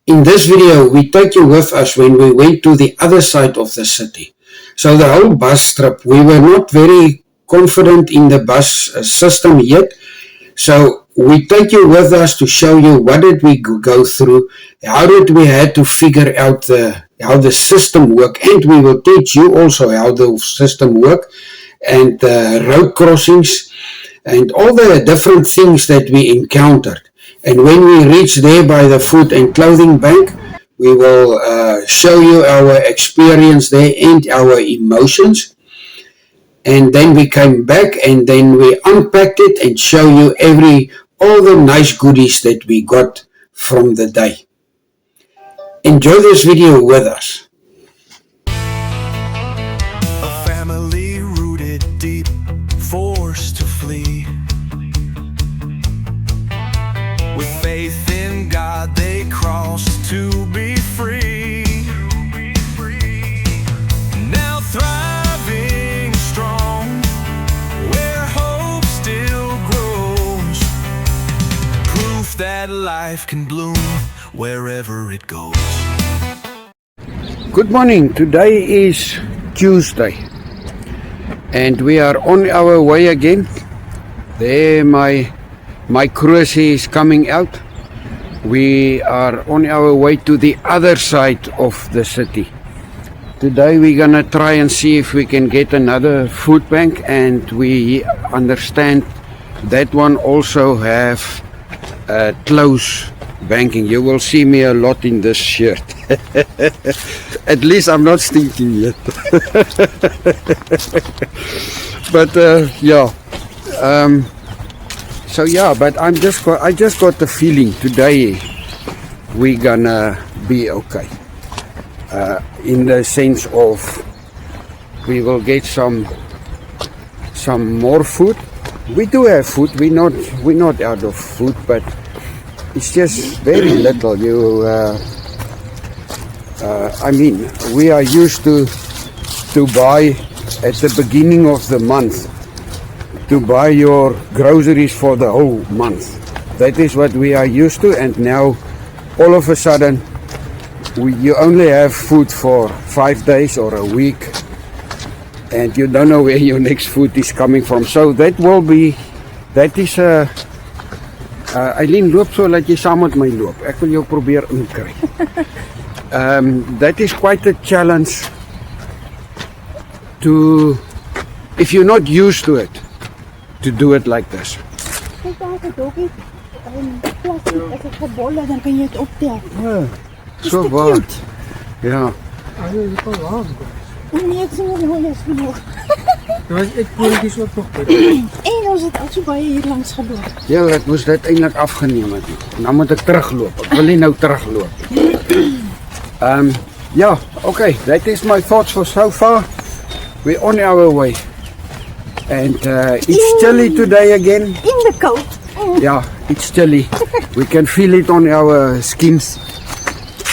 In this video, we take you with us when we went to the other side of the city. So the whole bus trip, we were not very confident in the bus system yet. So we take you with us to show you what did we go through, how did we had to figure out how the system work, and we will teach you also how the system work, and road crossings, and all the different things that we encountered. And when we reach there by the food and clothing bank, we will show you our experience there and our emotions. And then we came back and then we unpacked it and show you all the nice goodies that we got from the day. Enjoy this video with us. A family rooted deep, forced to flee. With faith in God they crossed to be free. Now thriving strong, where hope still grows. Proof that life can bloom wherever it goes. Good morning. Today is Tuesday and we are on our way again. There my cruise is coming out. We are on our way to the other side of the city. Today we're gonna try and see if we can get another food bank, and we understand that one also have close banking. You will see me a lot in this shirt. At least I'm not stinking yet. But but I just got the feeling today we gonna be okay. In the sense of we will get some more food. We do have food. We're not out of food, but it's just very little. We are used to buy at the beginning of the month, to buy your groceries for the whole month. That is what we are used to, and now all of a sudden you only have food for 5 days or a week, and you don't know where your next food is coming from. So that is Eileen, loop so dat jy saam met my loop. Ek wil jou probeer inkry. That is quite a challenge if you're not used to it, to do it like this. Kijk daar, het doggie. Plastic, als het gebollen, dan kan je het optellen. Ja, Is so te waar. cute. Ja. Nee, het is nog mooi as genoeg. Ek voeltjies ook nog. En ons het al so baie hier langs geloop. Ja, ek moes dit eintlik afgeneem het. Nou moet ek terugloop. Ek wil nie nou terugloop. Okay, that is my thoughts for so far. We're on our way. And it's chilly today again. In the coat. Yeah, it's chilly. We can feel it on our skins.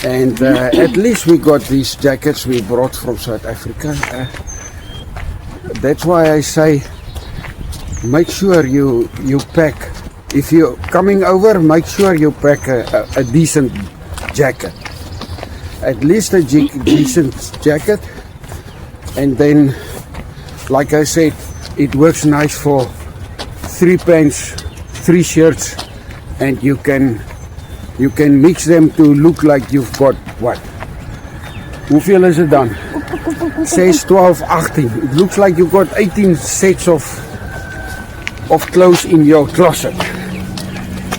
And at least we got these jackets we brought from South Africa. That's why I say, make sure you pack. If you're coming over, make sure you pack a decent jacket. At least a decent jacket. And then, like I said, it works nice for 3 pants, 3 shirts, and you can mix them to look like you've got what? Hoeveel is it dan? 6, 12, 18. It looks like you've got 18 sets of clothes in your closet.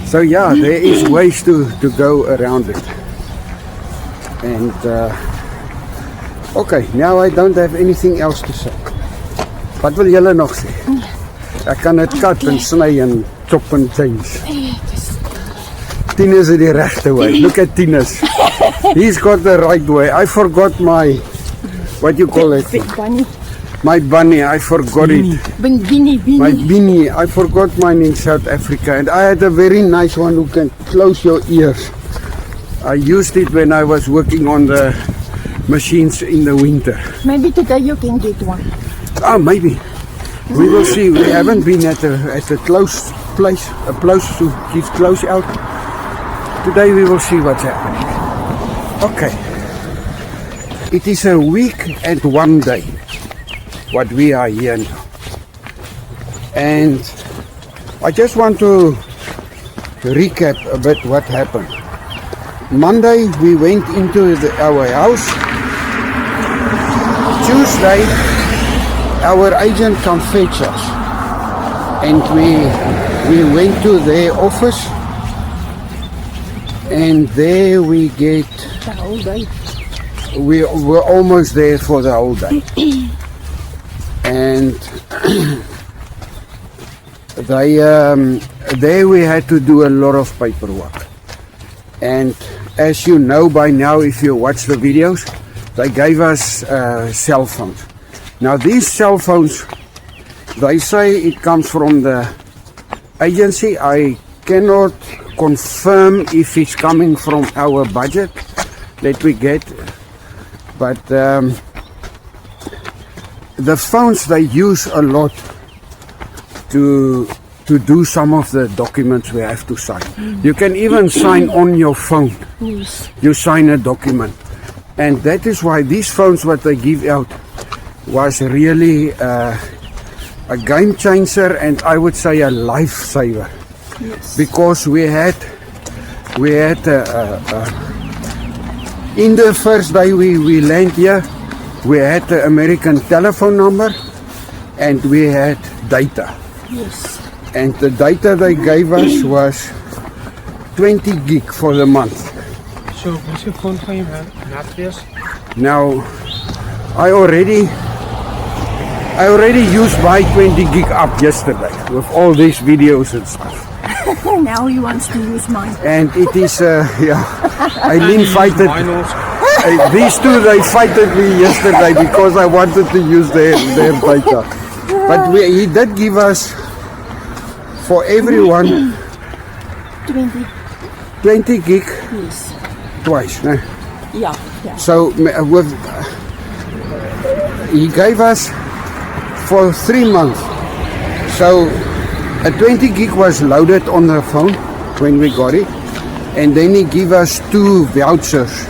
So yeah, there is ways to go around it. And okay, now I don't have anything else to say. Wat wil julle nog sê? Ek kan dit cut en sny en chop and change. Tinus is die regte way. Look at Tinus. He's got the right way. I forgot my, what you call it? Big bunny. My bunny, I forgot it. Beanie. My beanie, I forgot mine in South Africa, and I had a very nice one who can close your ears. I used it when I was working on the machines in the winter. Maybe today you can get one. Maybe. We will see. We haven't been at a close place, a place to keep close out. Today we will see what's happening. Okay. It is a week and 1 day what we are here now. And I just want to recap a bit what happened. Monday we went into our house. Tuesday our agent come fetch us. And we went to their office. And there we get, The whole day. we were almost there for the whole day. And there we had to do a lot of paperwork. And as you know by now, if you watch the videos, they gave us cell phones. Now these cell phones, they say it comes from the agency. I cannot confirm if it's coming from our budget that we get, but the phones they use a lot to do some of the documents we have to sign. You can even sign on your phone. Yes. You sign a document, and that is why these phones what they give out was really a game changer, and I would say a lifesaver. Yes. Because we had in the first day we land here, we had the American telephone number and we had data. Yes. And the data they gave us was 20 gig for the month. So, what's your phone van je natrius? Now I already used my 20 gig up yesterday with all these videos and stuff. Now he wants to use mine. And it is, yeah, Eileen fighted. Mine also. These two, they fighted me yesterday because I wanted to use their data. But he did give us, for everyone, 20 gig Yes. twice. No? Yeah. Yeah. So he gave us for 3 months. So a 20 gig was loaded on the phone when we got it, and then he gave us 2 vouchers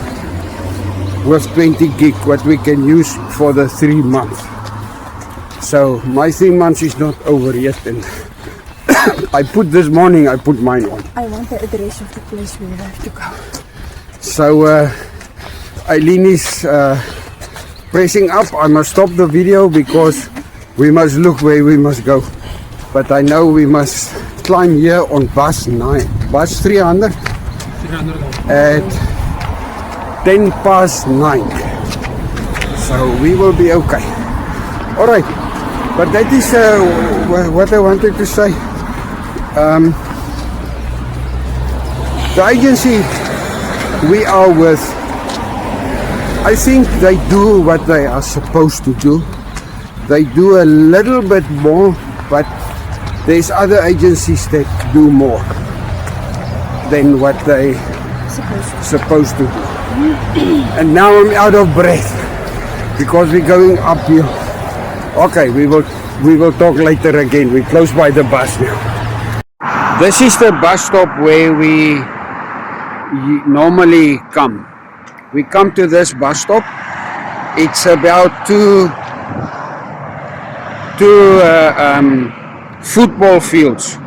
with 20 gig what we can use for the 3 months. So my 3 months is not over yet, and I put this morning I put mine on. I want the address of the place where we have to go. So Eileen is pressing up. I must stop the video because we must look where we must go. But I know we must climb here on bus 300 at 10 past 9. So we will be okay. All right. But that is what I wanted to say. The agency we are with, I think they do what they are supposed to do. They do a little bit more, but there's other agencies that do more than what they supposed to do. And now I'm out of breath because we're going up here. Okay, we will talk later again. We're close by the bus now. This is the bus stop where we normally come. We come to this bus stop. It's about two football fields.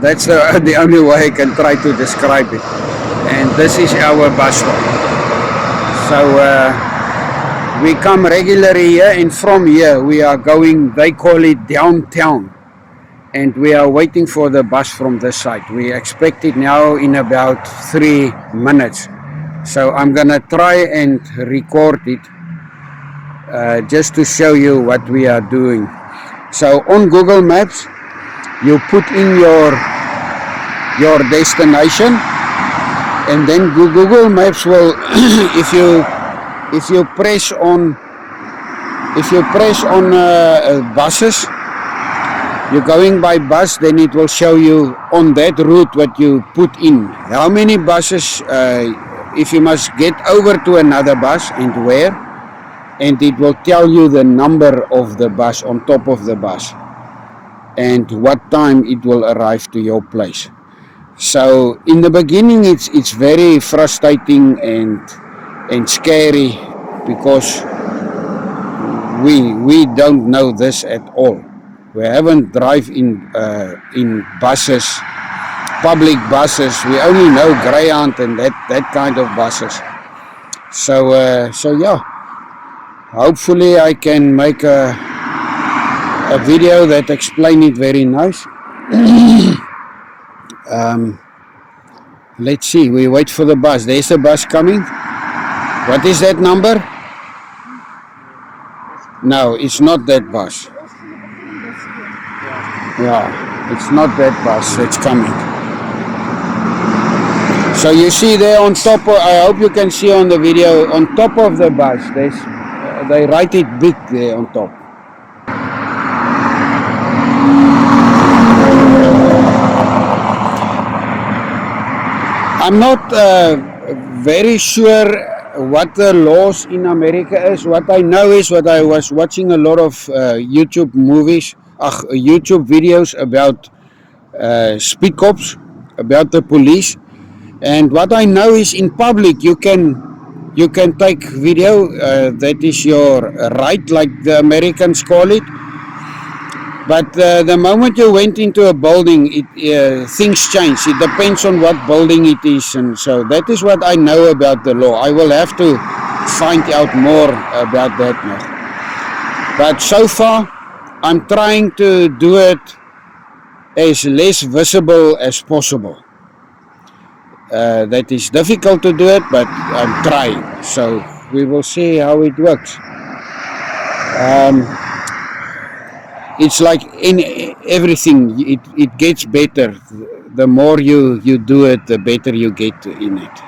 That's the only way I can try to describe it. And this is our bus stop. So we come regularly here, and from here we are going, they call it downtown. And we are waiting for the bus from this side. We expect it now in about 3 minutes. So I'm gonna try and record it just to show you what we are doing. So on Google Maps, you put in your destination, and then Google Maps will, if you press on buses, you're going by bus, then it will show you on that route what you put in. How many buses, if you must get over to another bus and where, and it will tell you the number of the bus on top of the bus and what time it will arrive to your place. So in the beginning, it's very frustrating and scary because we don't know this at all. We haven't drive in buses, public buses. We only know Greyhound and that kind of buses. So yeah, hopefully I can make a video that explain it very nice. Let's see, we wait for the bus. There's a bus coming. What is that number? No, it's not that bus. Yeah, it's not that bus that's coming. So you see there on top of, I hope you can see on the video, on top of the bus, they write it big there on top. I'm not very sure what the laws in America is. What I know is what I was watching a lot of YouTube videos about speed cops, about the police, and what I know is in public you can take video. That is your right, like the Americans call it. But the moment you went into a building, things change. It depends on what building it is, and so that is what I know about the law. I will have to find out more about that now. But so far, I'm trying to do it as less visible as possible. That is difficult to do it, but I'm trying. So we will see how it works. It's like in everything, it gets better. The more you do it, the better you get in it.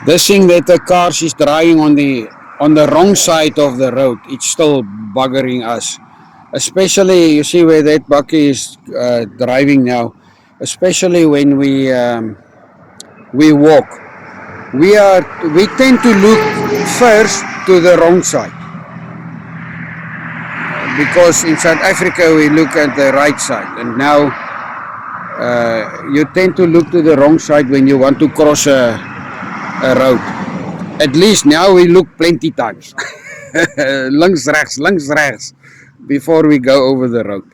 This thing that the cars is driving on the wrong side of the road, it's still buggering us. Especially, you see where that bucky is driving now. Especially when we walk, we tend to look first to the wrong side, because in South Africa we look at the right side, and now you tend to look to the wrong side when you want to cross a road. At least now we look plenty times. Links rechts, before we go over the road.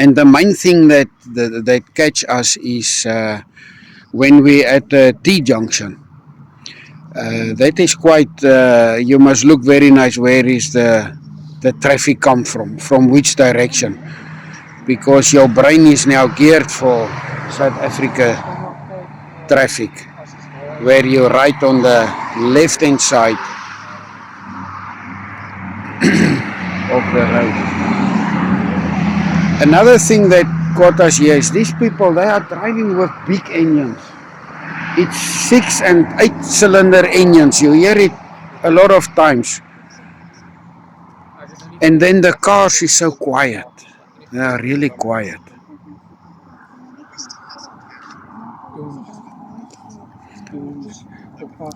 And the main thing that catch us is when we at the T-junction. That is quite, you must look very nice. Where is the traffic come from which direction? Because your brain is now geared for South Africa traffic, where you right on the left hand side of the road. Another thing that caught us here is these people, they are driving with big engines. It's 6 and 8 cylinder engines. You hear it a lot of times. And then the cars is so quiet. They are really quiet.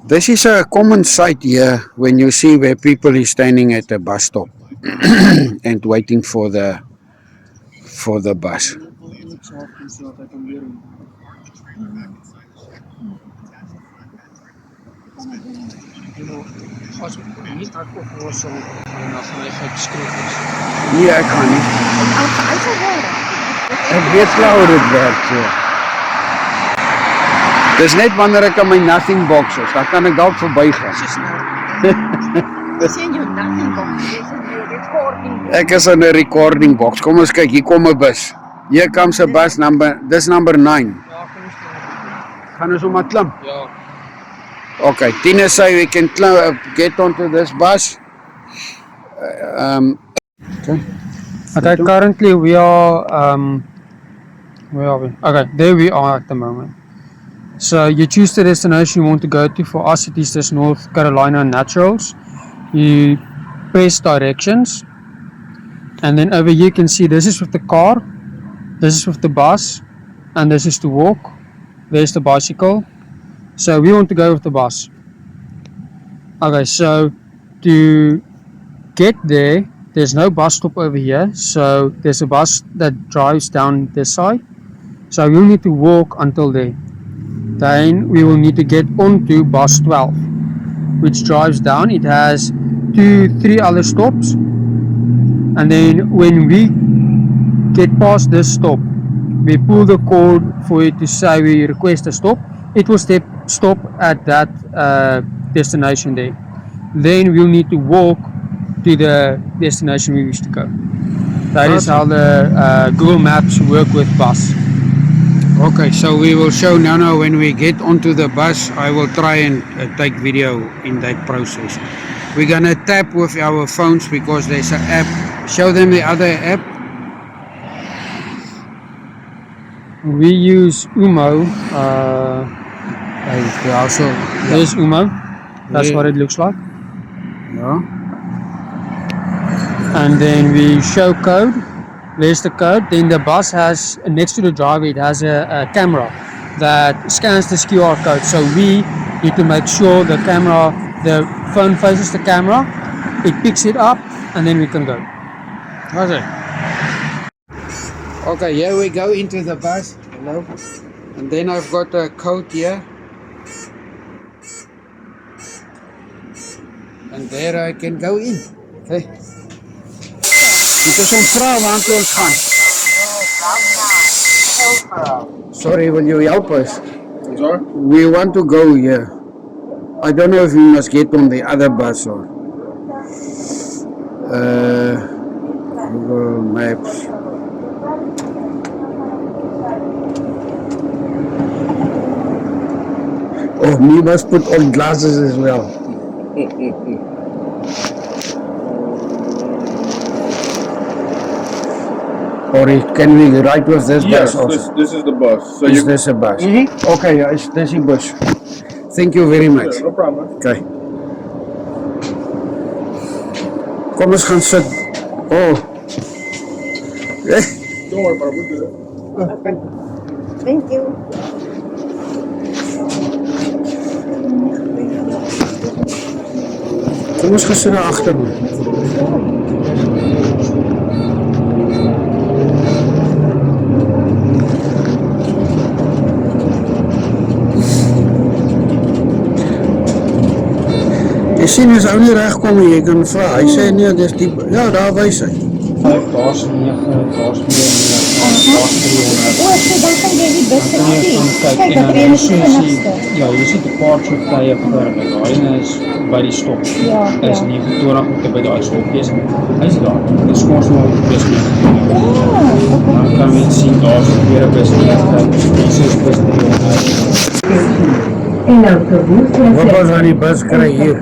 This is a common sight here when you see where people is standing at the bus stop and waiting for the bus. Nee, ek kan nie. Ek weet klaar hoe dit werk so. Dis net wanneer ek aan my nothing box is, dan kan ek dalk verbygaan. Dis in jou nothing box, dis in jou recording box. Ek is in 'n recording box. Kom ons kyk, hier kom 'n bus. Hier comes a bus number, dis number 9. Gaan ons maar klim? Ja. Okay, Tina say we can get onto this bus. Okay, currently we are, where are we? Okay, there we are at the moment. So you choose the destination you want to go to. For us it is this North Carolina Naturals. You press directions, and then over here you can see this is with the car, this is with the bus, and this is to walk. There's the bicycle. So we want to go with the bus. Okay, so to get there, there's no bus stop over here. So there's a bus that drives down this side. So we'll need to walk until there. Then we will need to get onto bus 12, which drives down. It has 3 other stops. And then when we get past this stop, we pull the cord for it to say we request a stop. It will stop at that destination there. Then we'll need to walk to the destination we wish to go. That is how the Google Maps work with bus. Okay, so we will show now when we get onto the bus. I will try and take video in that process. We're gonna tap with our phones because there's an app. Show them the other app. We use Umo. So There's Umo. That's Yeah. what it looks like. yeah. And then we show code. There's the code. Then the bus has, next to the driver, it has a camera that scans this QR code. So we need to make sure the phone faces the camera, it picks it up, and then we can go. Okay, here we go into the bus. Hello. And then I've got a code here. And there I can go in. Okay. Dit is ons vra waar toe ons gaan. Sorry, will you help us? Sorry? We want to go here. I don't know if we must get on the other bus or Google Maps. Oh, we must put on glasses as well. Or can we ride with this Yes, bus also? this is the bus. So Is you this a bus? Mhm. Okay, yeah, it's this bus. Thank you very much. no problem. Okay. Kom ons gaan sit. Oh. Eh, Don't worry about it. We'll do that. Thank you. kom ons gaan sit daar agter man. Jy sien as ou nie regkom nie, jy kan vra. Hy sê nee, dis die ja, daar wys hy. 5, daar's 9, daar's 4, daar's 300. O, so dan kan jy die bus Dan kan jy sien. gaan kyk Kyk, en dat dan een is die soos vinnigste. jy, ja, jy sien 'n paar so tye voor, like daai een is by die stop. Ja, Is ja. 29 moet by daai stop wees. Hy's daar. Dis mos maar bus nie. Dan kan mens sien daar's 'n tweede bus nie. Dis is bus nie. El autobús Wat was aan die bus kry hier?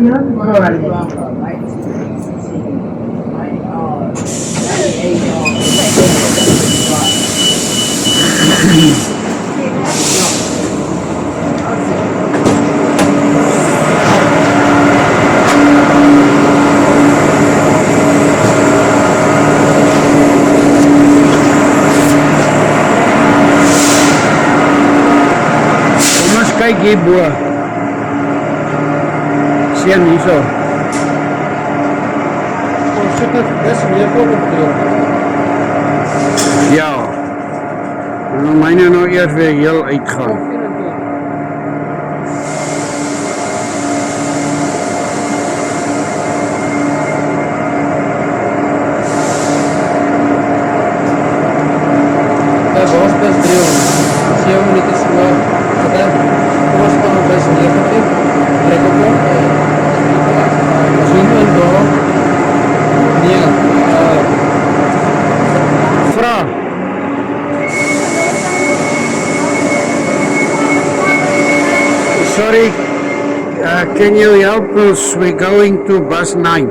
Kom ons kyk hier bo. Sien hierso. Ons sit dit dis meer voor op deur. Ja. Nou myne nou eers weer heel uitgaan. Daar was bus 300. 7 minute is maar. Dan kom ons gaan op bus 9. Trek op hom. Sien en daar. Nee. Vra. Sorry, can you help us? We're going to bus 9.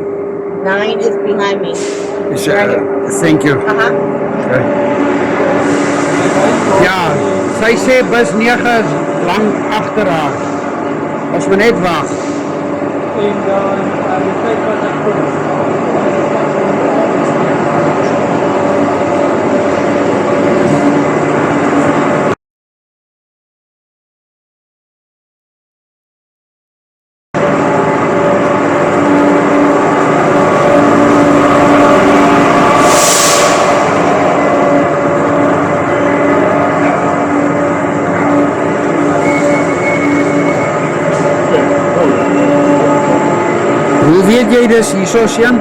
9 is behind me. Is, thank you. Okay. Ja, sy sê bus 9 is lang agter haar. Ons moet net wag. En dan kyk wat ek kom. Hoe weet jy dis hierso, Sjan?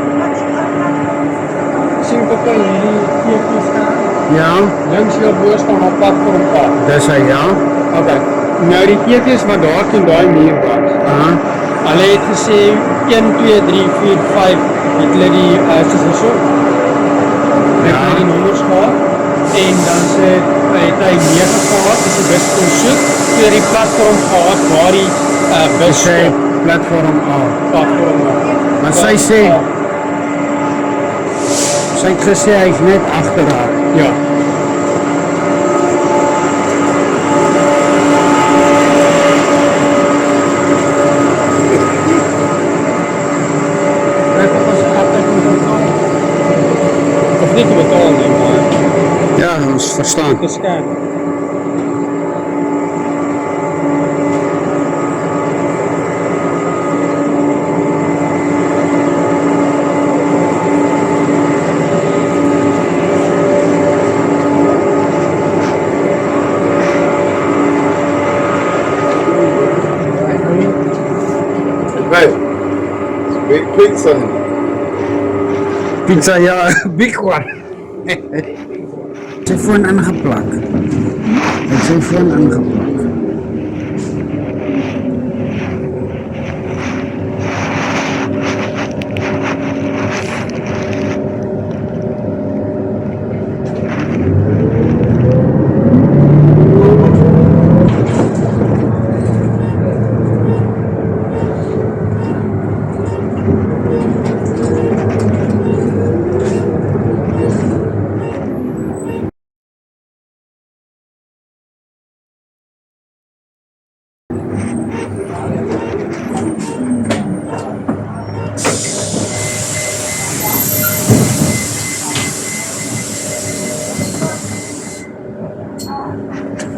Sien tot hierdie tekens staan. Ja, Links heel bo staan op platform A. dis hy, ja. Okay. Nou die tekens wat daar teen daai muur was. Hulle het gesê 1 2 3 4 5 het hulle die soos hierso. Ja. Die nommers gehad en dan het hy 9 gehad, dis die bus kon soek. Toe die platform gehad waar die bus Sy stop. platform A. Platform A. Maar sy sê, sy het gesê hy is net agter haar. Ja. Of nie te betaal nie, maar Ja, ons verstaan. te scan. Right. Big pizza. Pizza, ja, big one. Sy foon ingeplak. Het sy foon ingeplak.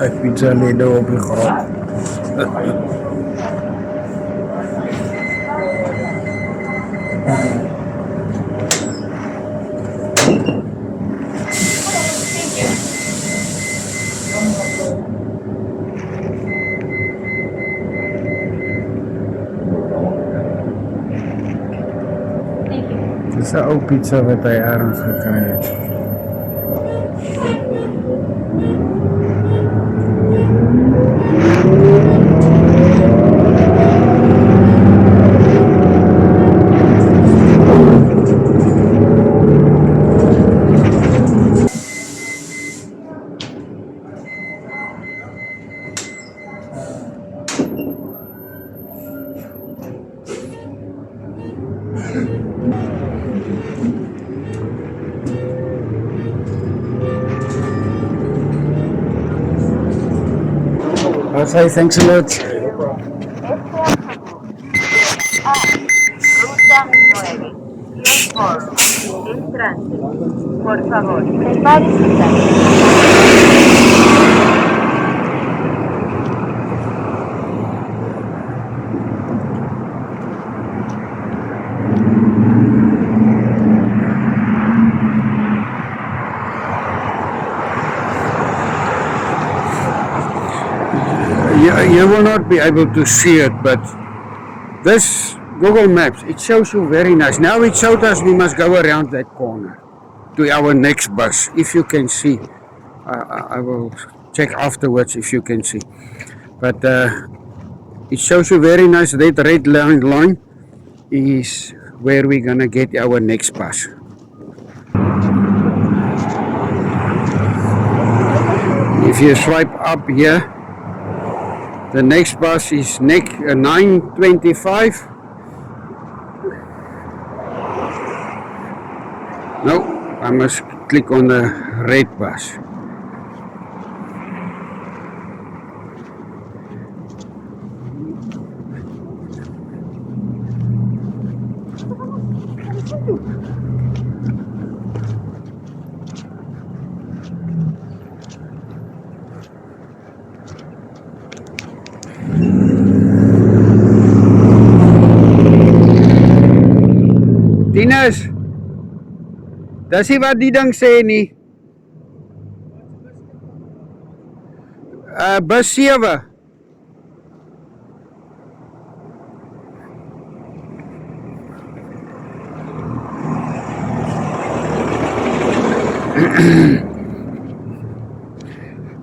Ek pizza lê daar op die grond. Dis 'n ou pizza wat hy ergens gekry het. I'll say thanks a lot. Ruta 9. Transbordo. Entrante. Por favor, prepare-se ya. You will not be able to see it, but this Google Maps, it shows you very nice. Now it showed us we must go around that corner to our next bus, if you can see. I will check afterwards if you can see. But it shows you very nice. That red line is where we're gonna get our next bus. If you swipe up here, the next bus is 9:25. No, I must click on the red bus. Tinus, dis nie wat die ding sê nie. Bus 7.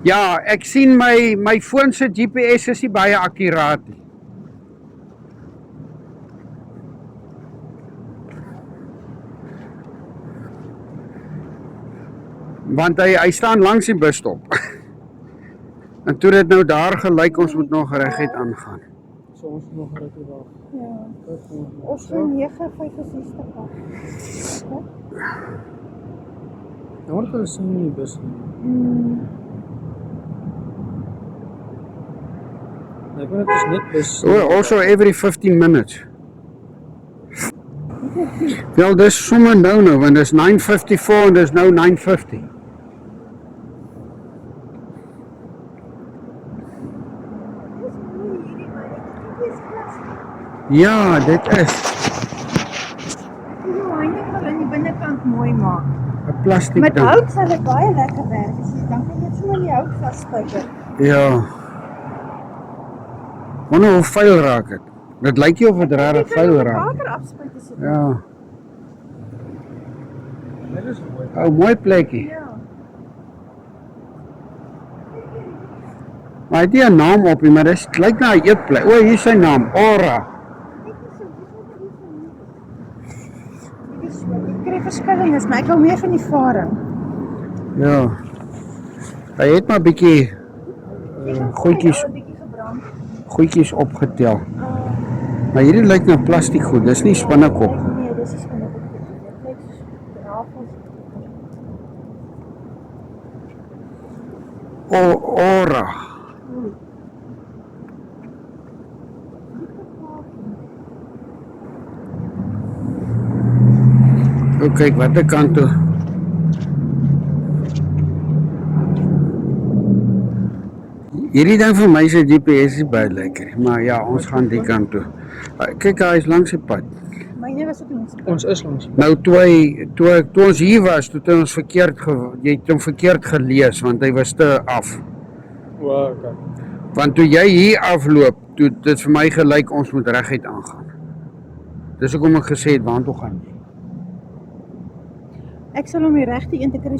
Ja, ek sien my foon se GPS is nie baie akkuraat nie. Want hy staan langs die busstop. En toe dit nou daar gelyk, ons moet nog reguit aangaan. So ons moet nog rukkie wag. Ja. Ons so 9:65 af. Nou word hulle sien in die bus. Ek weet dit is net bus. Also every 15 minutes. Wel, dis sommer nou, want dis 9:54 en dis nou 9:50. Ja, dit is Ja, hy net hulle aan die binnekant mooi maak. 'n plastiek Met ding. hout sal dit baie lekker werk. Dan kan jy sommer die hout vasspijker. Ja. Wonder hoe vuil raak dit. Dit lyk nie of dit regtig vuil raak. Water afspuit as dit. Ja. Dit is mooi. Oh, mooi plekkie. Ja. Maar hy het nie 'n naam op nie, maar dit lyk na 'n eetplek. O, hier is sy naam, Ora. Ek kry verskillinges, maar ek hou meer van die varing. Ja. Hy het maar bietjie goedjies goedjies opgetel. Maar hierdie lyk na plastiek goed. Dis nie spinnekop. Nee, dis is van 'n dit lyk soos rafels. Ora. O, kyk watter kant toe. Hierdie ding vir my se GPS is baie lekker, maar ja, ons gaan die kant toe. Kyk, hy is langs die pad. Myne was op ons. Ons is langs. Nou toe ons hier was, toe het ons jy het hom verkeerd gelees want hy was te af. Wow, okay. Want toe jy hier afloop, toe dit vir my gelyk ons moet reguit aangaan. Dis hoekom ek gesê het waartoe gaan jy? Ek sal hom die regte een te kry.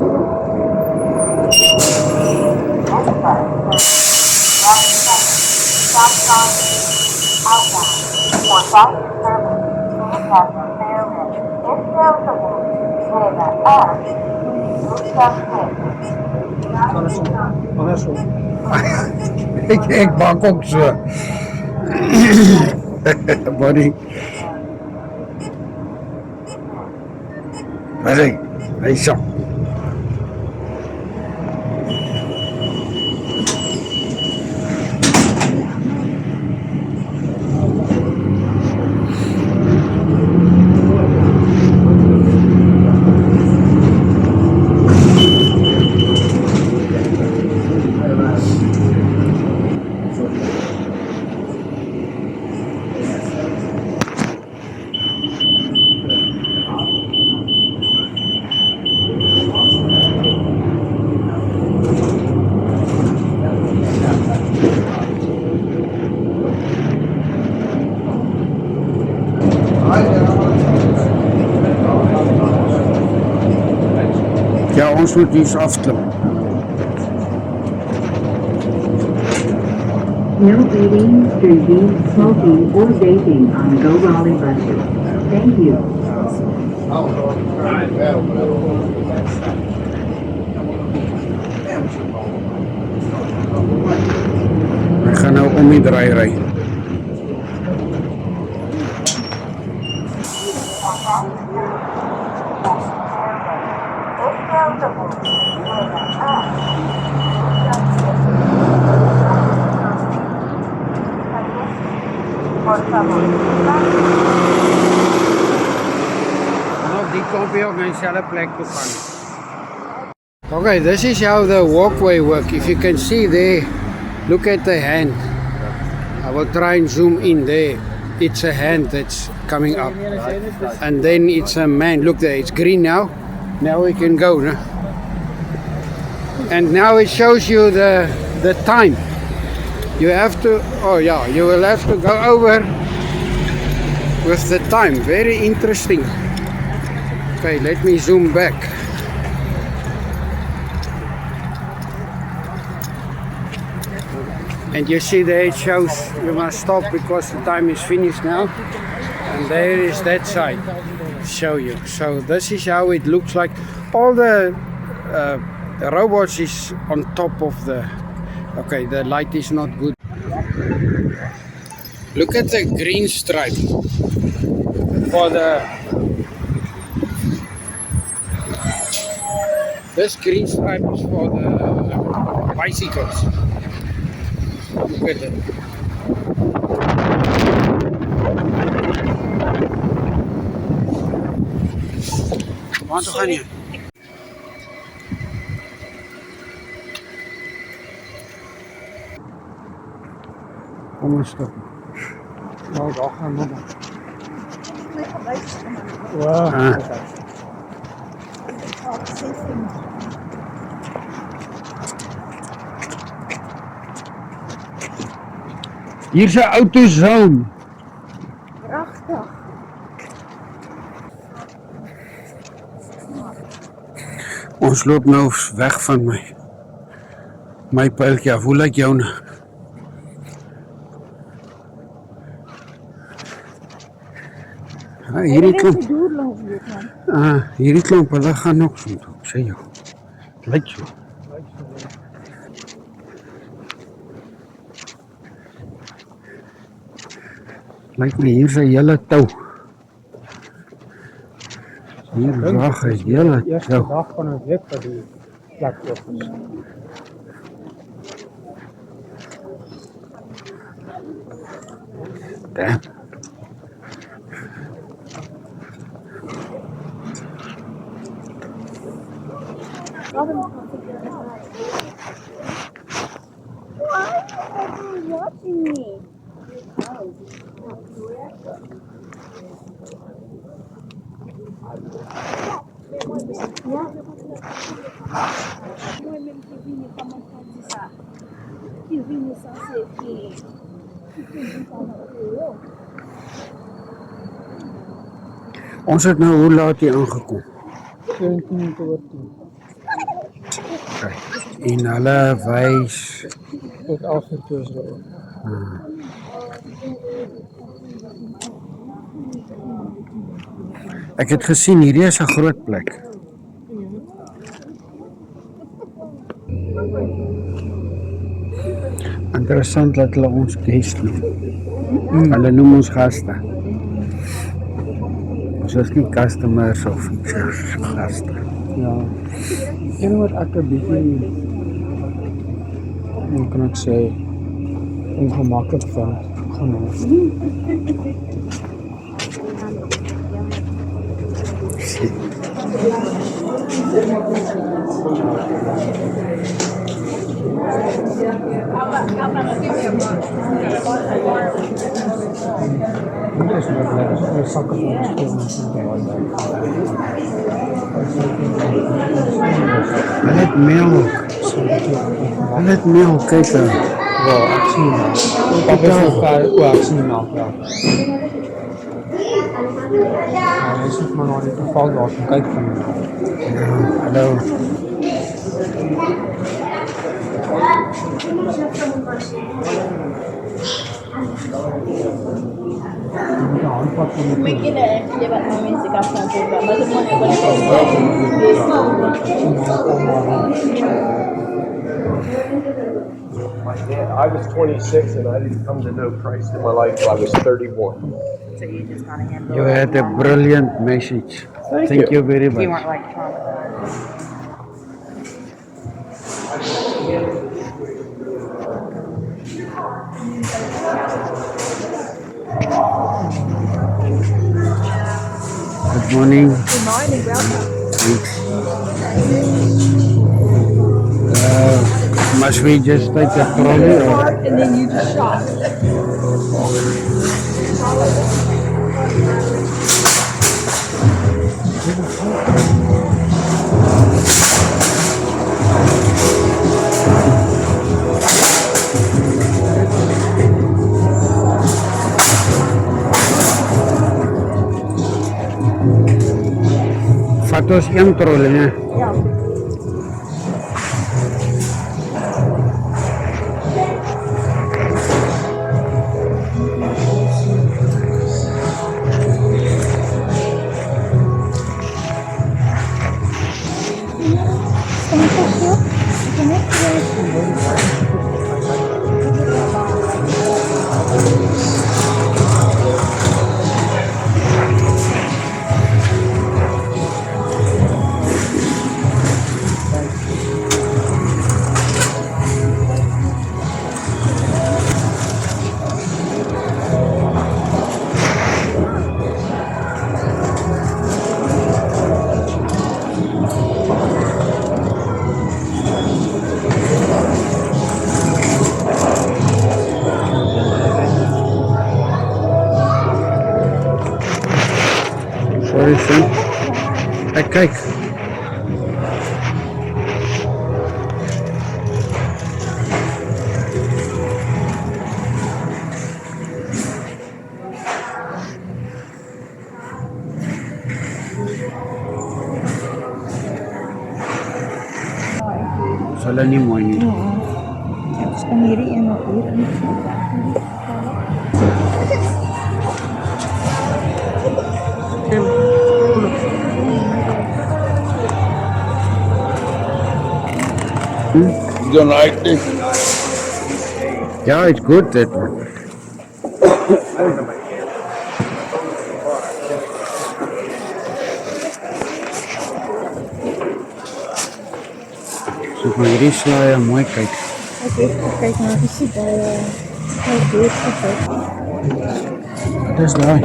Andersom. Ek maak ook so. Buddy. Hy so. Ja, ons moet iets afklim. No eating, drinking, smoking, or vaping on Go Raleigh buses. Thank you. Ek gaan nou om die draai ry. Nou die kom weer op dieselfde plek toe gaan. Okay, this is how the walkway work. If you can see there, look at the hand. I will try and zoom in there. It's a hand that's coming up. And then it's a man. Look there, it's green now. Now we can go. No? And now it shows you the time. You have to, oh yeah, you will have to go over with the time. Very interesting. Okay, let me zoom back. And you see there it shows you must stop because the time is finished now. And there is that side to show you. So this is how it looks like. All the robots is on top of the... Okay, the light is not good. Look at the green stripe for the... This green stripe is for the bicycles. Look at it. Waar toe gaan je? Kom eens stop. Nou, daar gaan we dan. Ah. Hier is 'n autozone. Pragtig. Ons loop nou weg van my pyltjie af. Hoe lyk joune? Hierdie klomp. Hierdie klomp, hulle gaan nog so toe. Sê jou. Lyk so. Lyk my hier is 'n hele tou. Hier wag hy hele Eerste tou. dag van 'n week dat die plek oop is. Damn. Why are you watching me? Ons het nou hoe laat hier aangekom? 17 minute oor 10. En hulle wys Tot 11 uur toe is hulle oop. ek het gesien hierdie is 'n groot plek. Interessant dat hulle ons guest noem. Hulle noem ons gaste. Ons is nie customers of iets, gaste. Ja. En wat ek 'n bietjie, hoe kan ek sê, ongemaklik vind, gaan ons. Dit is net lekker, sakke van Hulle het melk. Hulle het melk, kyk daar. Wel, ek sien nou. Wat is nog ek sien nou, ja. Ja, jy sit maar na die geval daar, kyk van my. Hallo. Ja, handvat van die I was 26 and I didn't come to know Christ in my life till I was 31. So you just kind of handle You had a brilliant message. Thank you very You much. weren't like traumatized. Good morning. Good morning, welcome. Must we just take a trolley or? Park and then you just shot. Vat ons een trolley, hè? Ja. Sorry, son. Kyk. Is hulle nie mooi nie. Ons kan hierdie een nog hier in. You don't like this? Yeah, it's good that one. So maar hierdie slaai mooi kyk. Ek het gekyk na die sit baie goed gekyk. Wat is daai?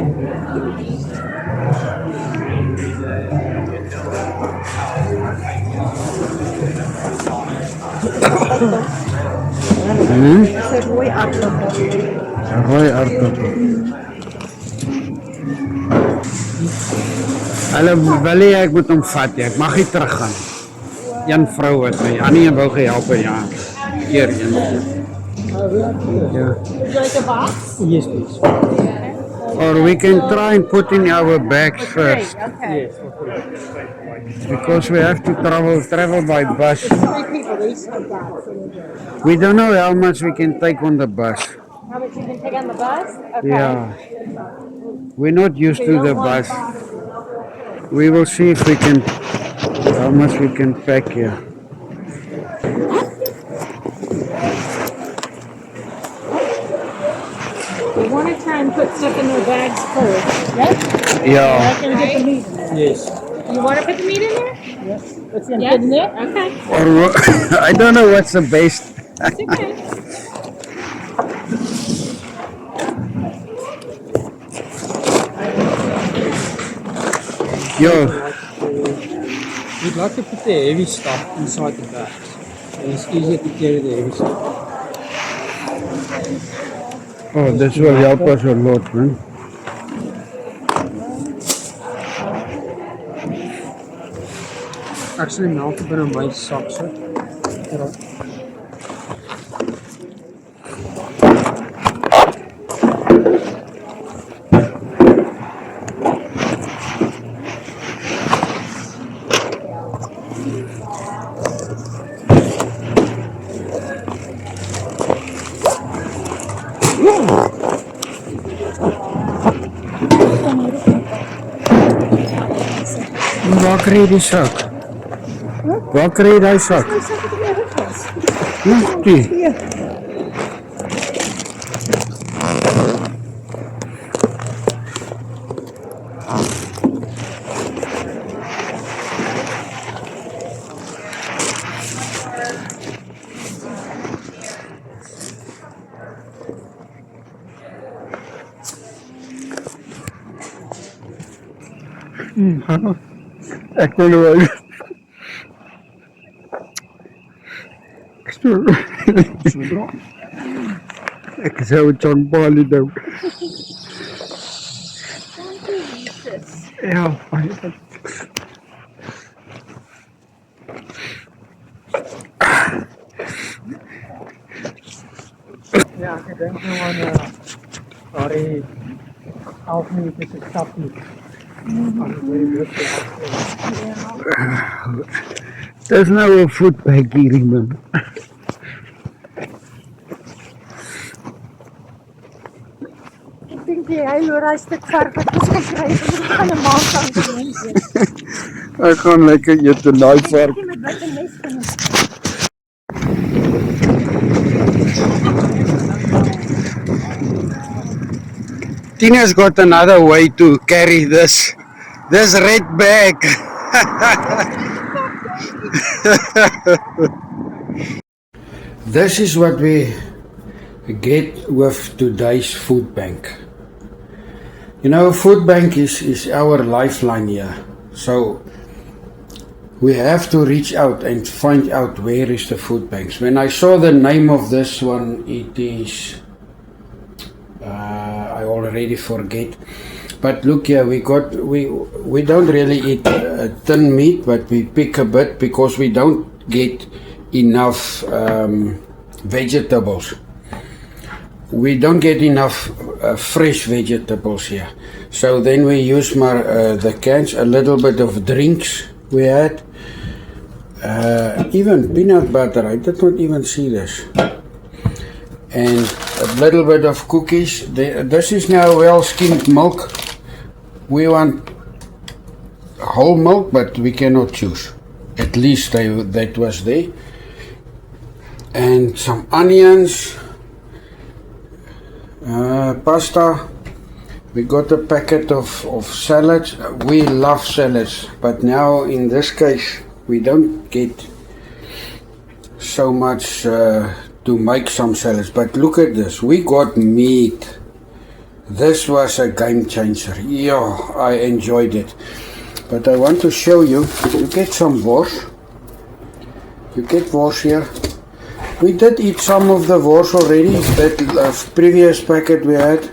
Dis 'n rooi aardappel. Rooi aardappel. Hulle wil nie ek moet hom vat nie. Ek mag nie teruggaan. Een vrou wat my Annie wou gehelp het, ja. Keer een. Ja. Like a box? Yes, please. Or we can try and put in our bags first. Okay. Because we have to travel by bus. 3 people, these are bags. We don't know how much we can take on the bus. How much you can take on the bus? Okay. Yeah. We're not used to the bus. We will see if we can, how much we can pack here. We want to try and put stuff in their bags first. Yes? Yeah. Not going to get the meat in there. Yes. You want to put the meat in there? Yes. What's going to put in there? Okay. Or I don't know what's the best. It's okay. Yo, We'd like to put the heavy stuff inside the bags. And it's easier to carry the heavy stuff. oh, this will help us a lot, man. Actually, melt a bit of my socks. Waar kry jy die sak? Waar kry jy die sak? Ons sit in die rugtas. Nee. Hier. Ek wil nou ek sou John Paul nou. Ja, Ja, ek dink nou aan daai 11 minute se stap nie. There's no food bag hier, man. Ek dink jy hy loer hy stuk vark wat ons gekry het. Ons gaan 'n maand lank doen. Ek gaan lekker eet en daai vark. Met wat 'n mes kan ons. Tina's got another way to carry this red bag. This is what we get with today's food bank. You know, a food bank is our lifeline here. So we have to reach out and find out where is the food banks. When I saw the name of this one, it is I already forget, But look here, we don't really eat thin meat, but we pick a bit because we don't get enough vegetables. We don't get enough fresh vegetables here. So then we use the cans, a little bit of drinks we had. Even peanut butter, I did not even see this. And a little bit of cookies. This is now well skimmed milk. We want whole milk, but we cannot choose. At least that was there. And some onions, pasta. We got a packet of salads. We love salads, but now in this case we don't get so much to make some salads. But look at this, we got meat. This was a game changer. Yeah, I enjoyed it. But I want to show you, you get some wors. You get wors here. We did eat some of the wors already, that previous packet we had.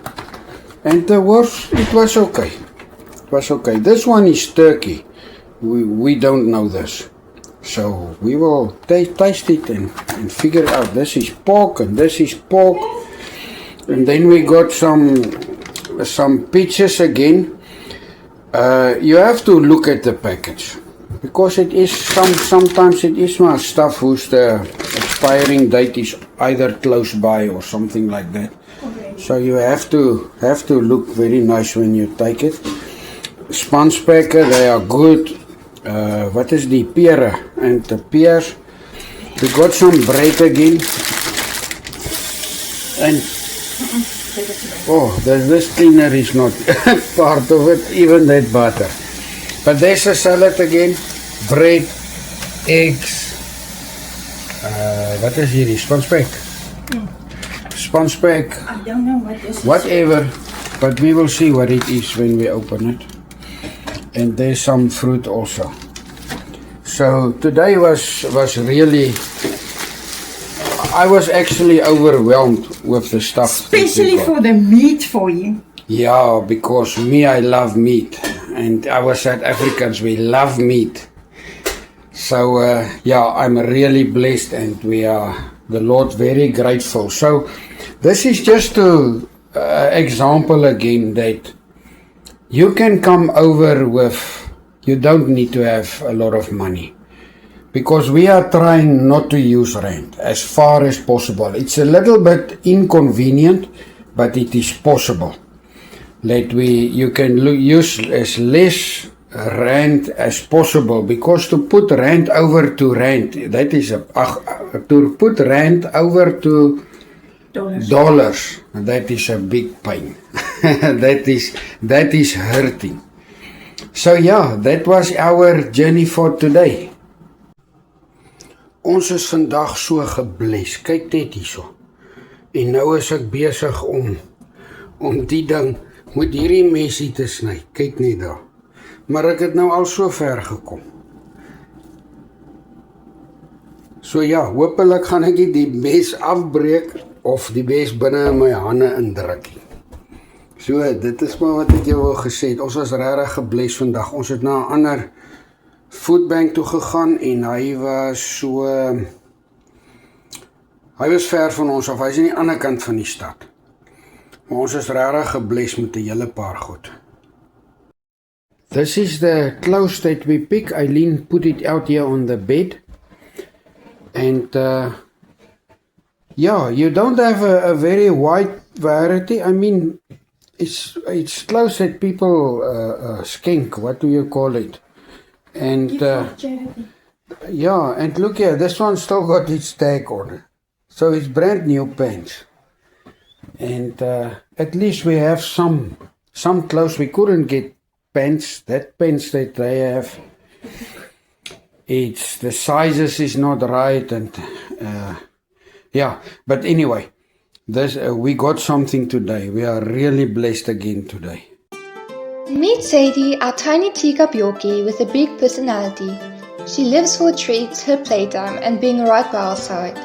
And the wors, it was okay. It was okay. This one is turkey. We don't know this. So we will taste it and figure out. This is pork and this is pork. And then we got some peaches again. You have to look at the package because it is sometimes it is my stuff whose the expiring date is either close by or something like that. Okay. So you have to look very nice when you take it. Spanspek, they are good. What is the pere and the pears? We got some bread again. And this cleaner is not part of it, even that butter. But there's a salad again, bread, eggs. What is here? Spanspek. Spanspek. I don't know what this is. Whatever, but we will see what it is when we open it. And there's some fruit also. So today was really, I was actually overwhelmed with the stuff. Especially for the meat for you. Yeah, because I love meat. And our South Africans, we love meat. So I'm really blessed and we are, the Lord, very grateful. So this is just an example again that you can come over with, you don't need to have a lot of money. Because we are trying not to use rand as far as possible. It's a little bit inconvenient, but it is possible. That you can use as less rand as possible. Because to put rand over to rand, that is to put rand over to dollars, that is a big pain. that is hurting. So yeah, that was our journey for today. Ons is vandag so gebless. Kyk net hierso. En nou is ek besig om die ding met hierdie mesie te sny. Kyk net daar. Maar ek het nou al so ver gekom. So ja, hopelik gaan ek die mes afbreek of die mes binne in my hande indruk. So, dit is maar wat ek jou wil gesê het. Ons was regtig gebless vandag. Ons het na 'n ander foodbank toe gegaan en hy was ver van ons af. Hy is aan die ander kant van die stad. Maar ons is regtig gebless met 'n hele paar goed. This is the clothes that we pick. Eileen put it out here on the bed. And you don't have a very wide variety. I mean, it's clothes that people skink. What do you call it? And and look here, this one still got its tag on it. So it's brand new pants. And at least we have some clothes. We couldn't get pants. That pants that they have, it's the sizes is not right, and but anyway, this we got something today. We are really blessed again today. Meet Sadie, our tiny teacup Yorkie with a big personality. She lives for treats, her playtime, and being right by our side.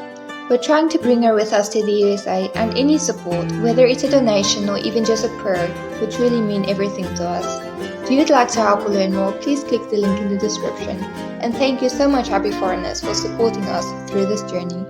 We're trying to bring her with us to the USA, and any support, whether it's a donation or even just a prayer, would truly mean everything to us. If you would like to help or learn more, please click the link in the description. And thank you so much, Happy Foreigners, for supporting us through this journey.